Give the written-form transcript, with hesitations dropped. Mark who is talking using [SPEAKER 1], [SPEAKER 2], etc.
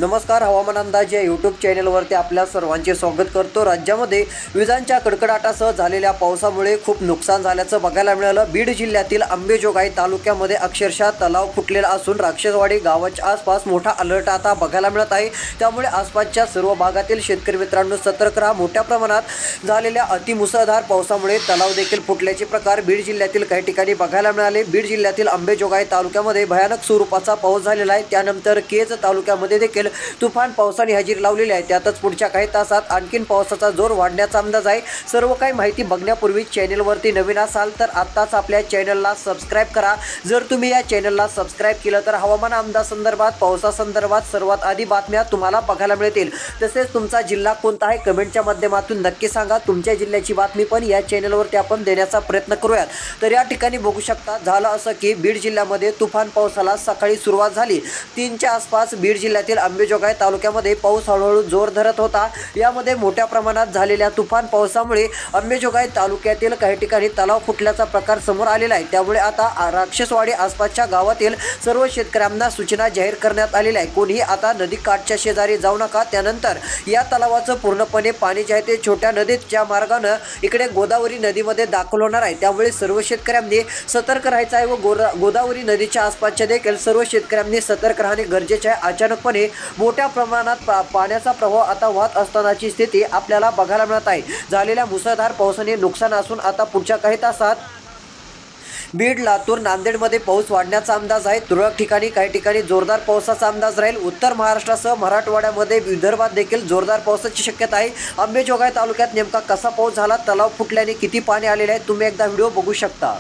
[SPEAKER 1] नमस्कार, हवामान अंदाज या यूट्यूब चॅनलवरती आपल्या सर्वांचे स्वागत करतो। राज्यामध्ये विजांच्या कडकडाटासह झालेल्या पावसामुळे खूप नुकसान झाल्याचं बघायला मिळालं। बीड जिल्ह्यातील अंबेजोगाई तालुक्यामध्ये अक्षरशः तलाव फुटलेला असून राक्षसवाडी गावाच्या आसपास मोठा अलर्ट आता बघायला मिळत आहे। त्यामुळे आसपासच्या सर्व भागातील शेतकरी मित्रांनो सतर्क राहा। मोठ्या प्रमाणात झालेल्या अतिमुसळधार पावसामुळे तलाव देखील फुटल्याचे प्रकार बीड जिल्ह्यातील काही ठिकाणी बघायला मिळाले। बीड जिल्ह्यातील अंबेजोगाई तालुक्यामध्ये भयानक स्वरूपाचा पाऊस झालेला आहे। त्यानंतर केज तालुक्यामध्ये देखील तुफान पावसाने हजेरी लावलेली आहे। त्यातच पुढच्या काही तासात आणखीन पावसाचा जोर वाढण्याचा अंदाज आहे। सर्व काही माहिती बघण्यापूर्वी चॅनलवरती नवीन असाल तर आत्ताच आपल्या चॅनलला सबस्क्राइब करा। जर तुम्ही या चॅनलला सबस्क्राइब केलं तर हवामान अंदाजासंदर्भात पावसासंदर्भात सर्वात आधी बातम्या तुम्हाला बघायला मिळतील। तसेच तुमचा जिल्हा कोणता आहे कमेंटच्या माध्यमातून नक्की सांगा। तुमच्या जिल्ह्याची बातमी पण या चॅनलवरती आपण देण्याचा प्रयत्न करूयात। तर या ठिकाणी बघू शकता झालं असं की बीड जिल्ह्यामध्ये तुफान पावसाला सकाळी सुरुवात झाली। 3च्या आसपास बीड जिल्ह्यातील अंबेजोगाई तालुक्यामध्ये पाऊस हळूहळू जोर धरत होता। यामध्ये मोठ्या प्रमाणात झालेल्या तुफान पावसामुळे अंबेजोगाई तालुक्यातील काही ठिकाणी तलाव फुटल्याचा प्रकार समोर आलेला आहे। त्यामुळे आता राक्षसवाडी आसपासच्या गावातील सर्व शेतकऱ्यांना सूचना जाहीर करण्यात आलेली आहे। कोणीही आता नदी काठच्या शेजारी जाऊ नका। त्यानंतर या तलावाचं पूर्णपणे पाणी जे आहे ते छोट्या नदीच्या मार्गाने इकडे गोदावरी नदीमध्ये दाखल होणार आहे। त्यामुळे सर्व शेतकऱ्यांनी सतर्क राहायचं आहे व गोदावरी नदीच्या आसपासच्या देखील सर्व शेतकऱ्यांनी सतर्क राहणे गरजेचे आहे। अचानकपणे मोठ्या प्रमाणात पाण्याचा प्रवाह आता वाहत असतानाची स्थिती आपल्याला बघायला मिळत आहे। झालेल्या मुसळधार पावसाने नुकसान असून आता पुढच्या काही तासात बीड, लातूर, नांदेडमध्ये पाऊस वाढण्याचा अंदाज आहे। तुरळक ठिकाणी काही ठिकाणी जोरदार पावसाचा अंदाज राहील। उत्तर महाराष्ट्रासह मराठवाड्यामध्ये विदर्भात देखील जोरदार पावसाची शक्यता आहे। अंबेजोगाई तालुक्यात नेमका कसा पाऊस झाला, तलाव फुटल्याने किती पाणी आलेले आहे, तुम्ही एकदा व्हिडिओ बघू शकता।